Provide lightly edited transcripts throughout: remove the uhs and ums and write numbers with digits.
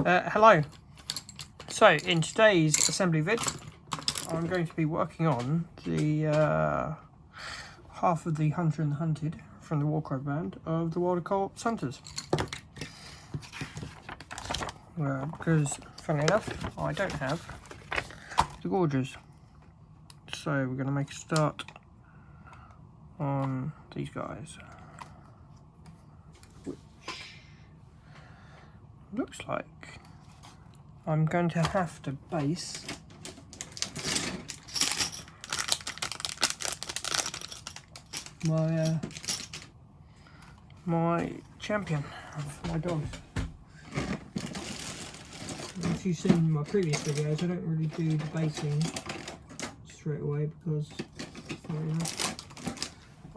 Hello. So in today's assembly vid, I'm going to be working on the half of the Hunter and the Hunted from the Warcry band of the WILDERCORPS Hunters. Because, funnily enough, I don't have the Gorgers. So we're going to make a start on these guys. Which looks like I'm going to have to base my champion of my dogs. If you've seen my previous videos, I don't really do the basing straight away because, funny enough,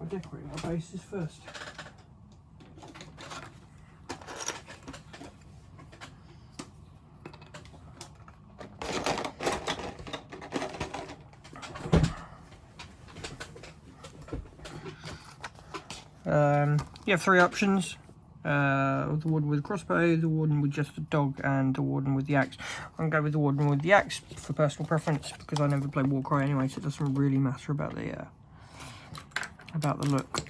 I decorate my bases first. You have three options, the warden with a crossbow, the warden with just the dog, and the warden with the axe. I'm going to go with the warden with the axe for personal preference because I never play warcry anyway, so it doesn't really matter about the look.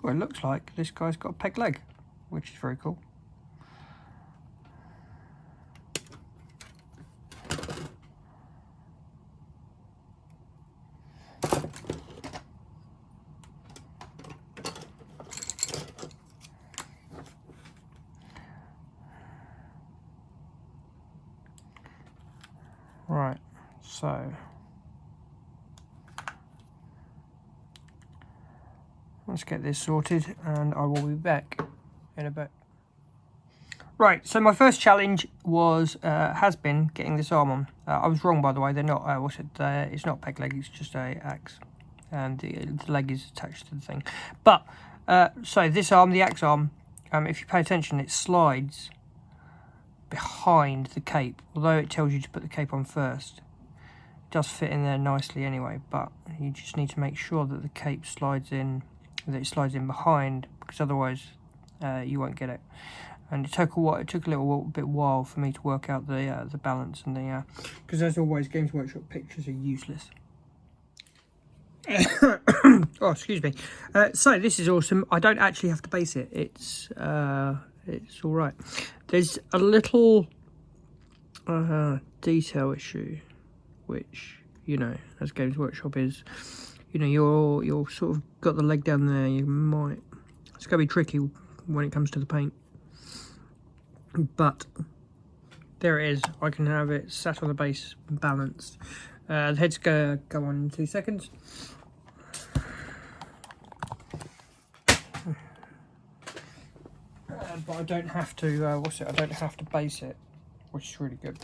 Well, it looks like this guy's got a peg leg, which is very cool. Right, so let's get this sorted and I will be back in a bit. Right, so my first challenge has been getting this arm on. I was wrong, by the way. They're not. It's not peg leg. It's just a axe, and the leg is attached to the thing. But so this arm, the axe arm, if you pay attention, it slides behind the cape. Although it tells you to put the cape on first, it does fit in there nicely anyway. But you just need to make sure that the cape slides in, that it slides in behind, because otherwise you won't get it. And it took a little bit while for me to work out the balance and the because as always, Games Workshop pictures are useless. Oh, excuse me. So this is awesome. I don't actually have to base it. It's all right. There's a little detail issue, which, you know, as Games Workshop is, you know, you're sort of got the leg down there. It's gonna be tricky when it comes to the paint. But there it is. I can have it sat on the base, balanced. The head's gonna go on in 2 seconds. But I don't have to. I don't have to base it, which is really good.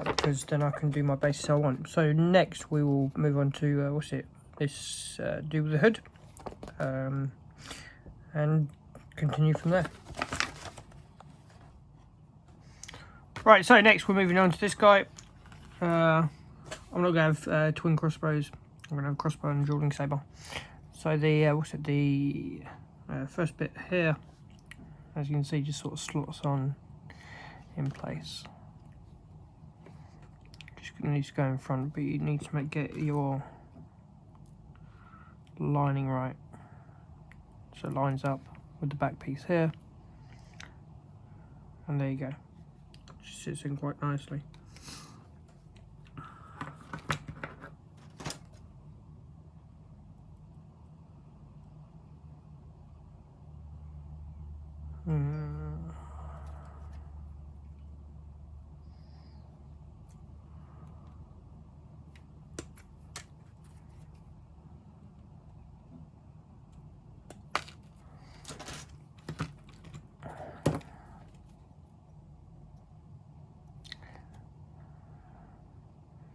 Because then I can do my bases I want. So next we will move on to this do with the hood, and continue from there. Right, so next we're moving on to this guy. I'm not going to have twin crossbows. I'm going to have a crossbow and a dueling saber. So the first bit here, as you can see, just sort of slots on in place. Just needs to go in front, but you need to get your lining right, so it lines up with the back piece here, and there you go. Just sits in quite nicely.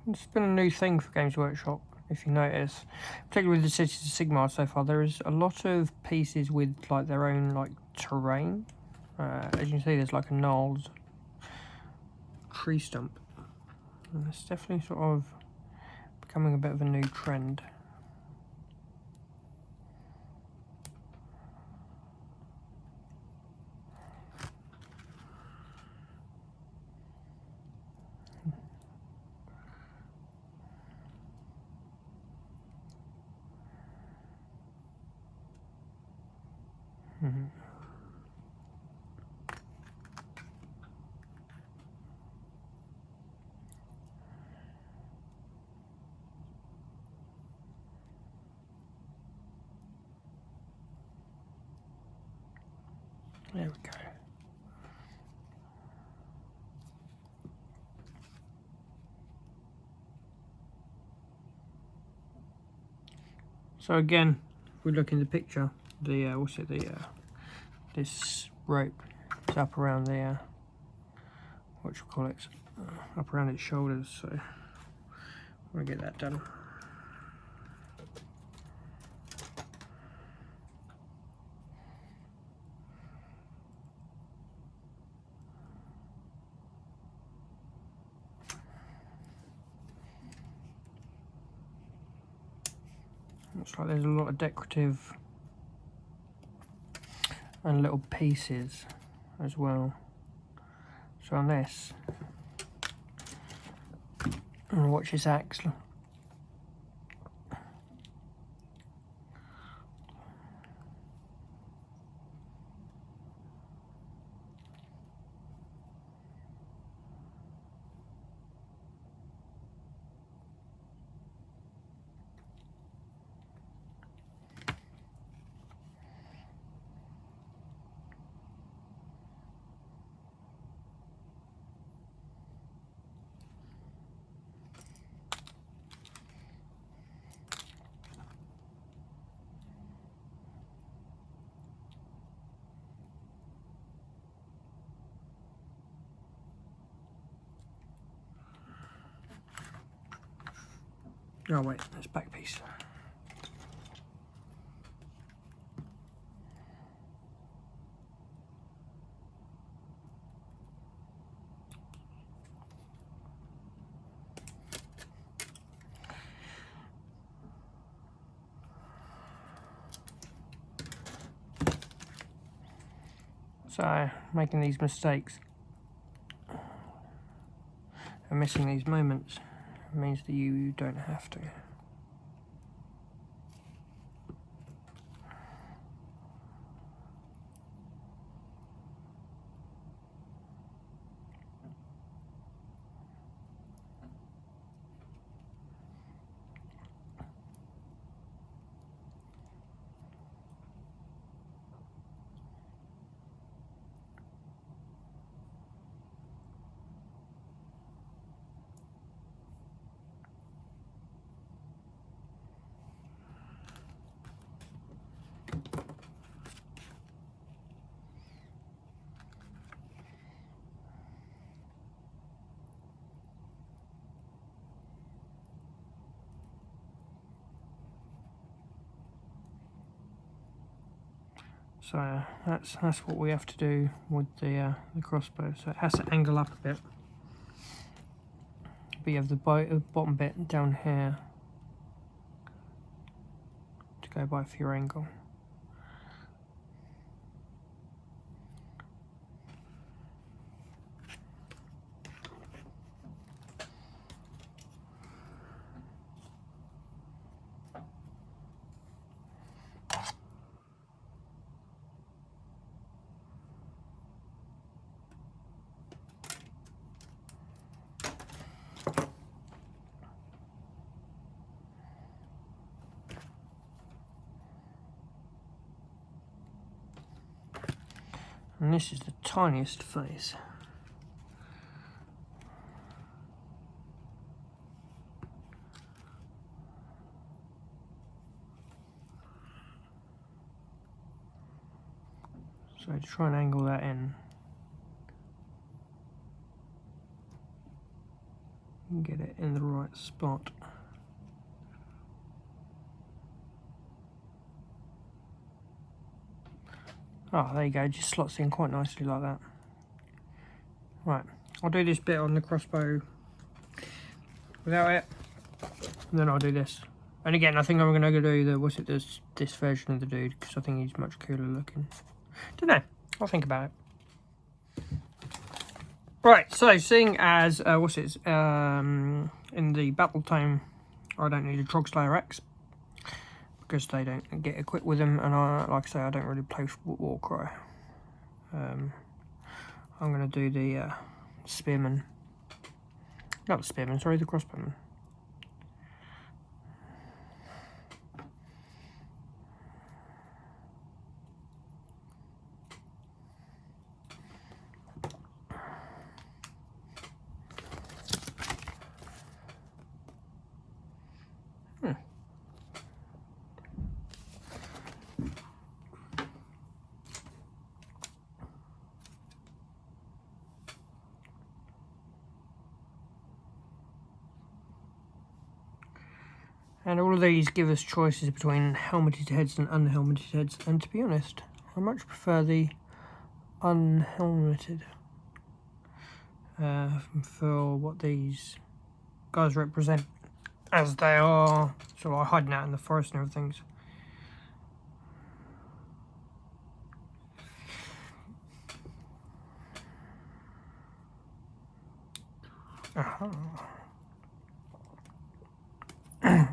It's been a new thing for Games Workshop, if you notice, particularly with the Cities of Sigmar so far, there is a lot of pieces with like their own like terrain. As you can see, there's like a gnarled tree stump, and it's definitely sort of becoming a bit of a new trend. There we go. So again, if we look in the picture, the this rope is up around the up around its shoulders. So I'm gonna get that done. Looks like there's a lot of decorative and little pieces as well. So on this, I'm gonna watch this axe. Oh wait, that's back piece. So, making these mistakes and missing these moments means that you don't have to. So that's what we have to do with the crossbow. So it has to angle up a bit. But you have the bottom bit down here to go by for your angle. And this is the tiniest face. So to try and angle that in, and get it in the right spot. Oh, there you go, just slots in quite nicely like that. Right, I'll do this bit on the crossbow without it, and then I'll do this. And again, I think I'm going to do the, this version of the dude, because I think he's much cooler looking. Don't know, I'll think about it. Right, so seeing as, in the battle tome, I don't need a Trogslayer Axe, because they don't get equipped with them, and like I say, I don't really play warcry. I'm going to do the spearman. Not the spearman, sorry, the crossbowman. And all of these give us choices between helmeted heads and unhelmeted heads, and to be honest, I much prefer the unhelmeted for what these guys represent, as they are sort of hiding out in the forest and everything.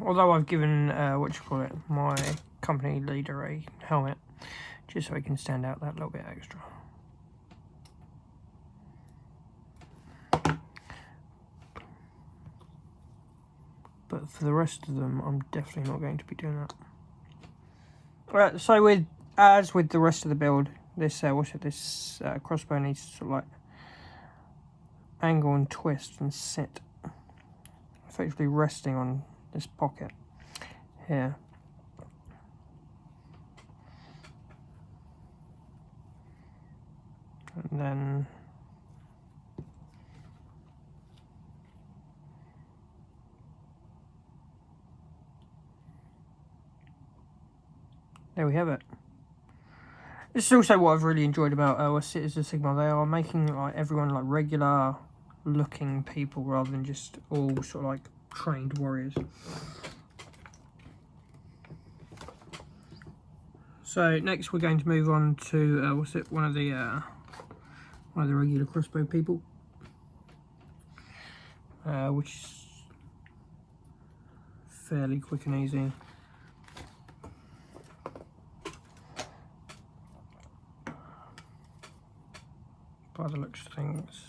Although I've given my company leader a helmet, just so he can stand out that little bit extra. But for the rest of them, I'm definitely not going to be doing that. Right, so with the rest of the build, this crossbow needs to sort of like angle and twist and sit, effectively resting on this pocket here. And then there we have it. This is also what I've really enjoyed about CITIES of Sigmar. They are making like everyone like regular looking people rather than just all sort of like trained warriors. So next we're going to move on to one of the regular crossbow people, which is fairly quick and easy. By the looks of things.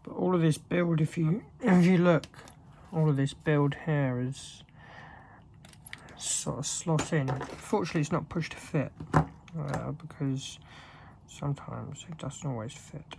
But all of this build, if you look, all of this build here is sort of slot in. Fortunately, it's not pushed to fit because sometimes it doesn't always fit.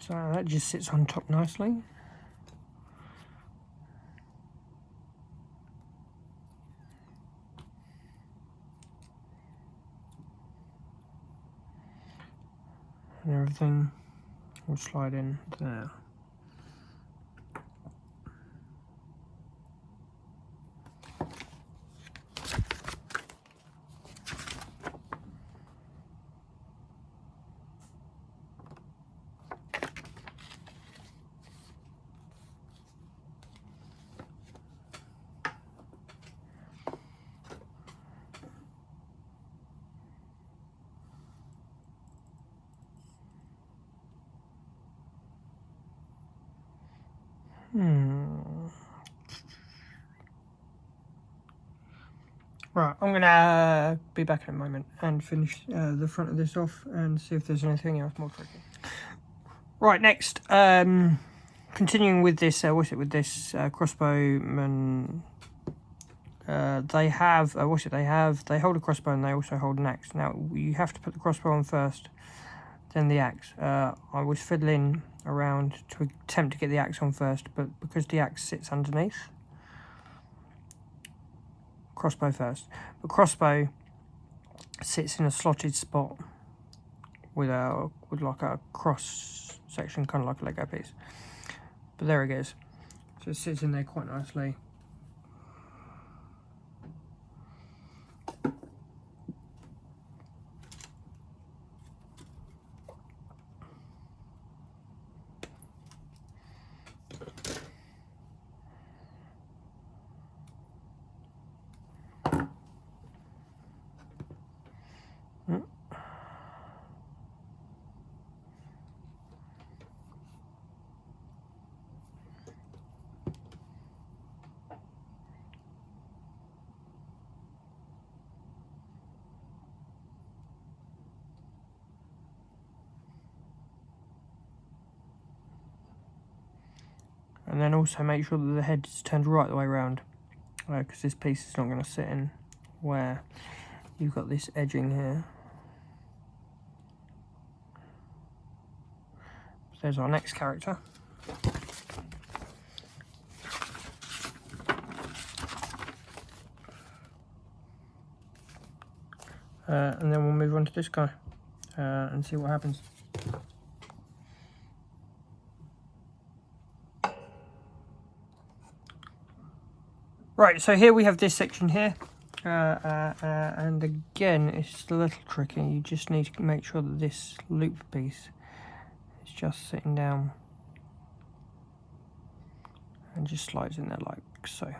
So that just sits on top nicely. And everything will slide in there. Right, I'm going to be back in a moment and finish the front of this off and see if there's anything else more tricky. Right, next, continuing with this, with this crossbowman, they have, they hold a crossbow and they also hold an axe. Now, you have to put the crossbow on first, then the axe. I was fiddling around to attempt to get the axe on first, but because the axe sits underneath, crossbow first. But crossbow sits in a slotted spot with like a cross section, kind of like a Lego piece. But there it goes. So it sits in there quite nicely. And then also make sure that the head is turned right the way around, because this piece is not going to sit in where you've got this edging here. So there's our next character. And then we'll move on to this guy and see what happens. Right, so here we have this section here, and again it's a little tricky. You just need to make sure that this loop piece is just sitting down and just slides in there like so.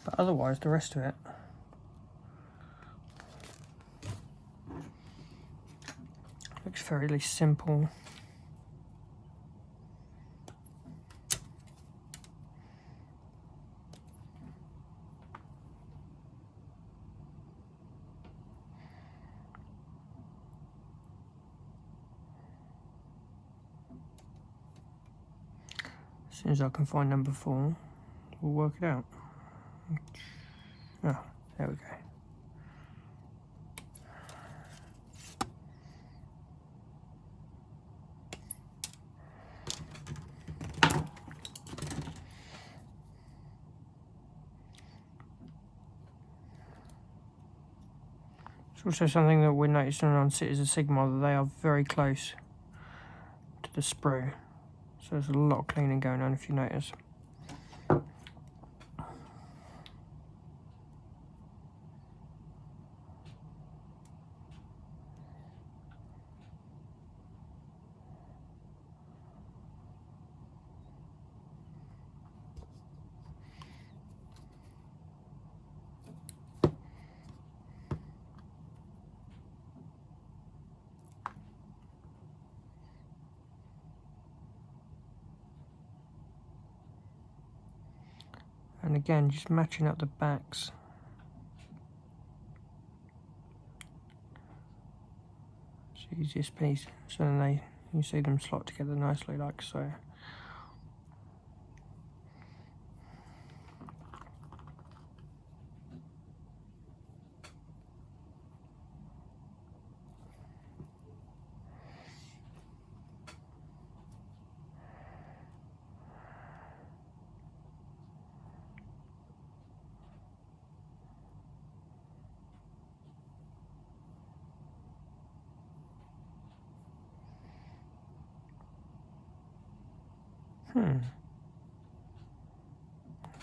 But otherwise the rest of it looks fairly simple. As soon as I can find number 4, we'll work it out. Oh, there we go. It's also something that we're noticing on Cities of Sigmar, that they are very close to the sprue. So there's a lot of cleaning going on if you notice. And again, just matching up the backs. It's the easiest piece. So then you see them slot together nicely like so.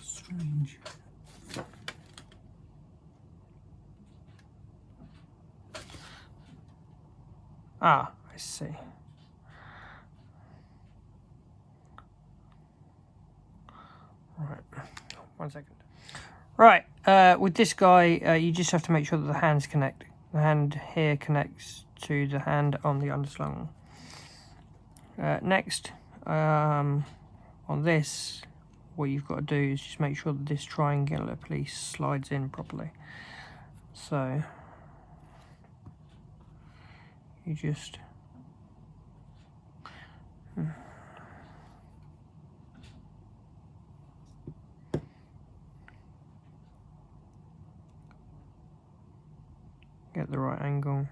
Strange. Ah, I see. Right, 1 second. Right, with this guy, you just have to make sure that the hands connect. The hand here connects to the hand on the underslung. Next, On this, what you've got to do is just make sure that this triangular piece slides in properly. So you just get the right angle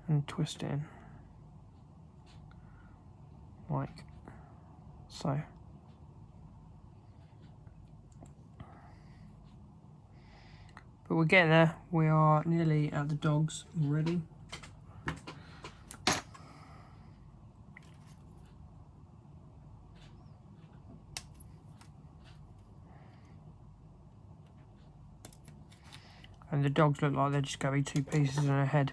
and twist it in like so. But we're getting there. We are nearly at the dogs already. And the dogs look like they're just going to be 2 pieces in a head.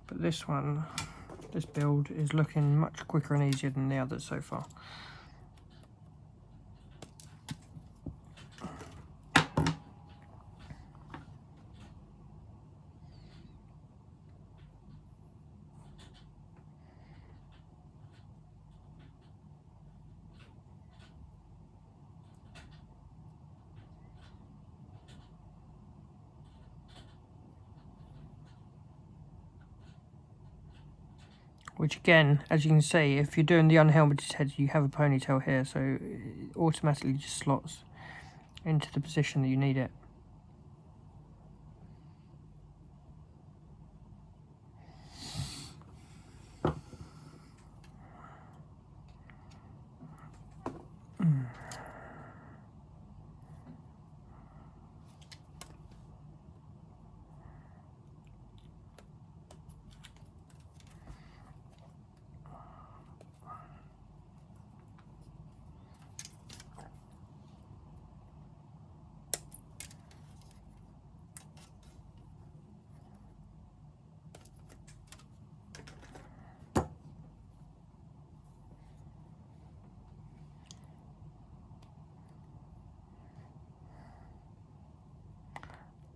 But this one, this build is looking much quicker and easier than the others so far. Which again, as you can see, if you're doing the unhelmeted head, you have a ponytail here, so it automatically just slots into the position that you need it.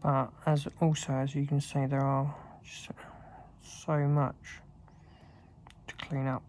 But as you can see, there are just so much to clean up.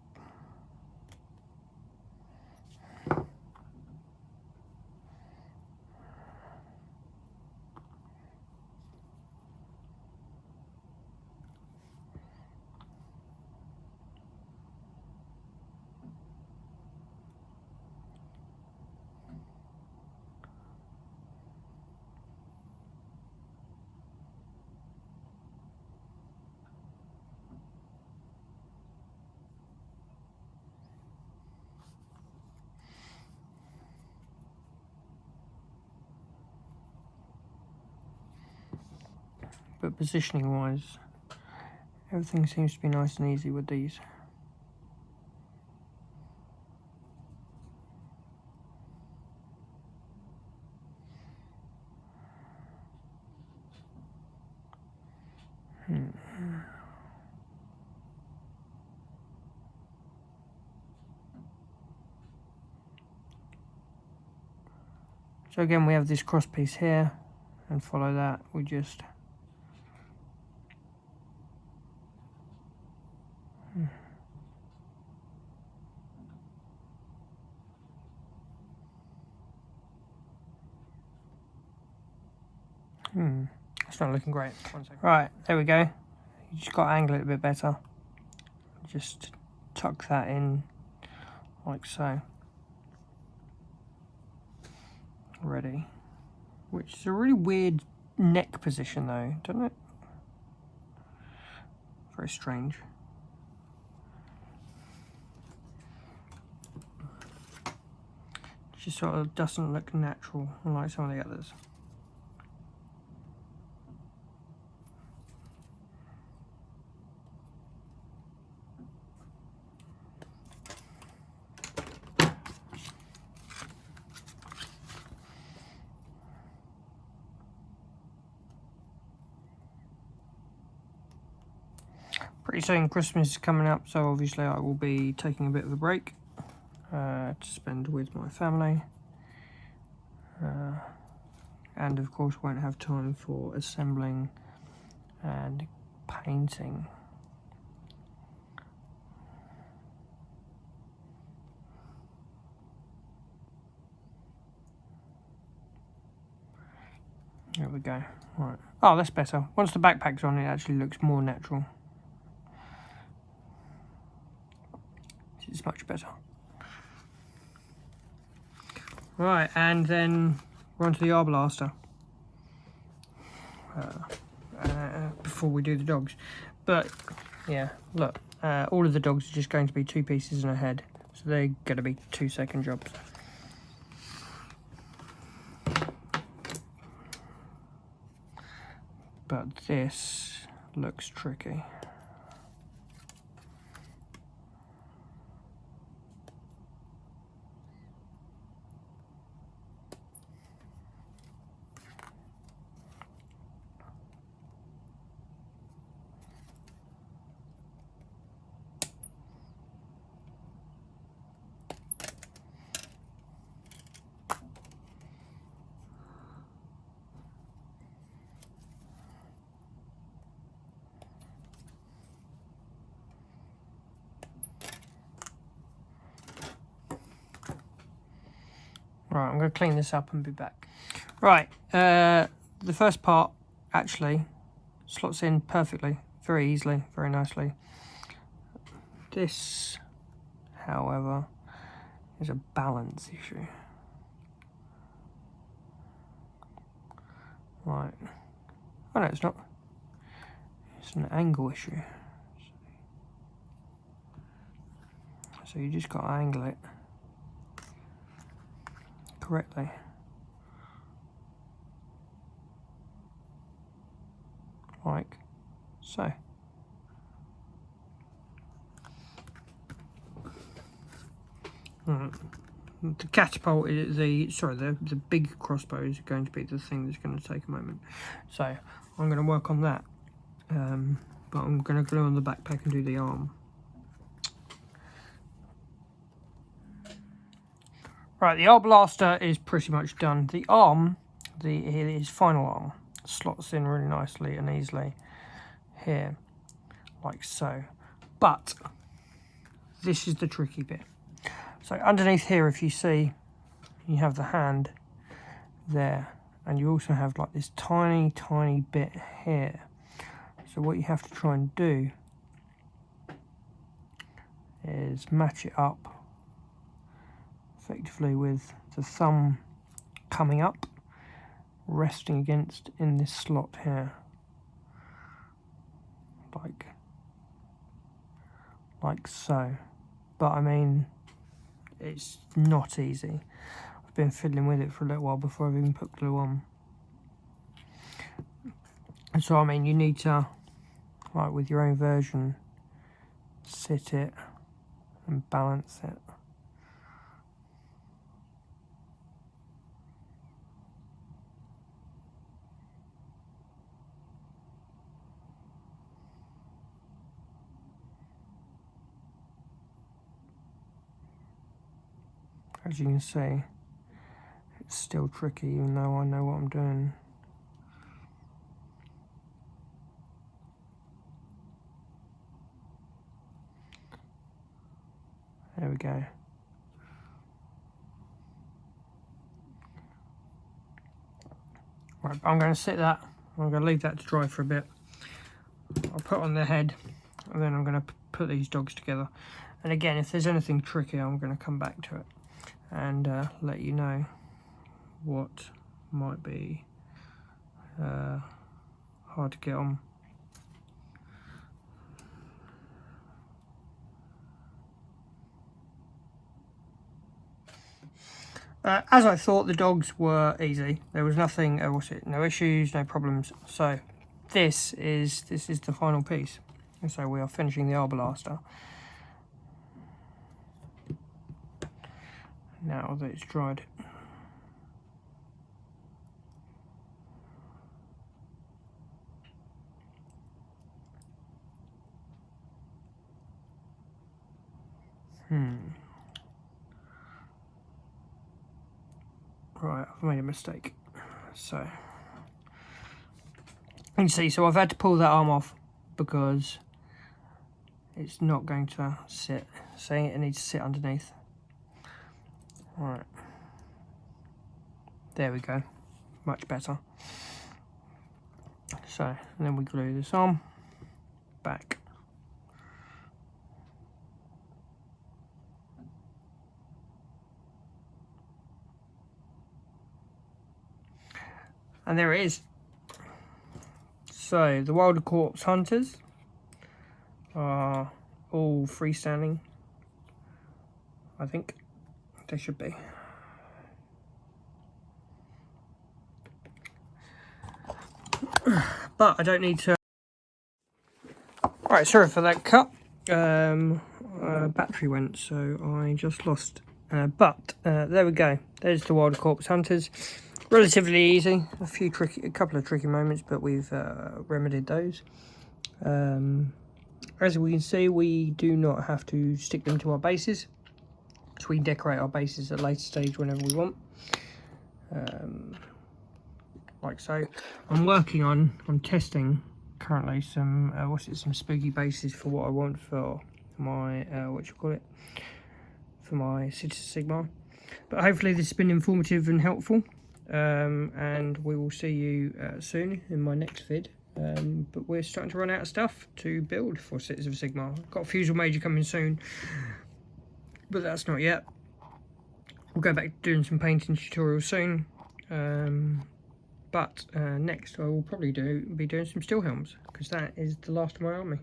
But positioning wise, everything seems to be nice and easy with these. So again, we have this cross piece here, and follow that. We just it's not looking great. 1 second. Right, there we go. You just got to angle it a bit better. Just tuck that in like so. Ready. Which is a really weird neck position though, doesn't it? Very strange. It just sort of doesn't look natural, unlike some of the others. pretty soon Christmas is coming up, so obviously I will be taking a bit of a break to spend with my family. And of course won't have time for assembling and painting. There we go. Right. Oh, that's better. Once the backpack's on, it actually looks more natural. It's much better. Right, and then we're on to the Arbalaster. Before we do the dogs. But, yeah, look. All of the dogs are just going to be 2 pieces and a head. So they're going to be 2-second jobs. But this looks tricky. Right, I'm going to clean this up and be back. Right, the first part actually slots in perfectly, very easily, very nicely. This, however, is a balance issue. Right. Oh no, it's not. It's an angle issue. So you just got to angle it correctly. Like so. The catapult is the big crossbow is going to be the thing that's going to take a moment. So I'm going to work on that. But I'm going to glue on the backpack and do the arm. Right, the Arbalaster is pretty much done. The arm, his final arm, slots in really nicely and easily here, like so. But this is the tricky bit. So underneath here, if you see, you have the hand there, and you also have like this tiny bit here. So what you have to try and do is match it up effectively with the thumb coming up, resting against in this slot here, like so. But I mean, it's not easy. I've been fiddling with it for a little while before I've even put glue on. And so I mean, you need to, like with your own version, sit it and balance it. As you can see, it's still tricky even though I know what I'm doing. There we go. Right, I'm going to sit that. I'm going to leave that to dry for a bit. I'll put on the head, and then I'm going to put these dogs together. And again, if there's anything tricky, I'm going to come back to it and let you know what might be hard to get on. As I thought, the dogs were easy. There was nothing, no issues, no problems. So this is the final piece. And so we are finishing the Arbalaster. Now that it's dried. Right, I've made a mistake. So, you can see, so I've had to pull that arm off because it's not going to sit. So it needs to sit underneath. Right. There we go. Much better. So, and then we glue this arm back. And there it is. So, the WILDERCORPS Hunters are all freestanding. I think they should be. But I don't need to. Right, sorry for that cut. Battery went, so I just lost. But there we go. There's the WILDERCORPS Hunters. Relatively easy. A couple of tricky moments, but we've remedied those. As we can see, we do not have to stick them to our bases, so we can decorate our bases at a later stage whenever we want. Like so. I'm testing currently some some spooky bases for what I want for my for my Cities of Sigmar. But hopefully this has been informative and helpful, and we will see you soon in my next vid. But we're starting to run out of stuff to build for Cities of Sigmar. I've got a Fusel Major coming soon, but that's not yet. We'll go back to doing some painting tutorials soon. But next I will probably be doing some steel helms, because that is the last of my army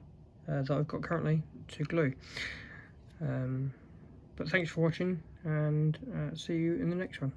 that I've got currently to glue. But thanks for watching, and see you in the next one.